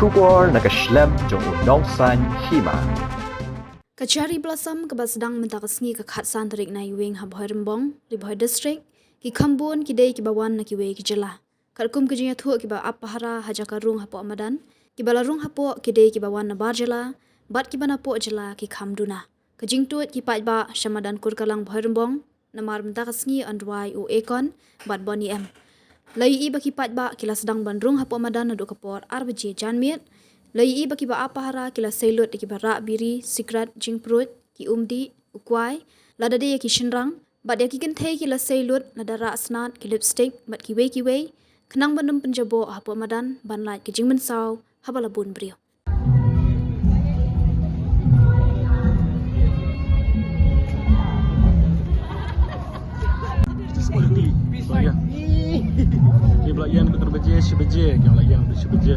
Shubor nakaslem jong unongsan Hima. Kachari Blossom kabasdang mentakasngi kakhatsan tarik na iwing habhoy rembong, ribhoy district, ki Khambun kidei kibawan na kiwe ki Jylla. Katkum kijinya thu kiba Pahara hajakarung hapo amadan, kibalarung hapo kidei kibawan Nabar Jylla, bat kibana po Jylla ki Kham duna. Kajing tuat ki ba shamadan kurkalang bhoy rembong, namar mentakasngi andwai u ekon, bat boni em. Lai i baki ba kila sedang bandrung hapo amadan na do kapor arbaji janmiet, lai i baki ba Pahara kila seilut ki barak biri sikrat jingprut ki umdi ukwai lada de ki shinrang bat ya ki gentei kila seilut lada rak snat ki lipstick bat ki wei kenang bandem penjabo hapo amadan ban lait ki jingmen saw habalabun brio. Dia belayan betul beje sebeje, yang belayan betul sebeje.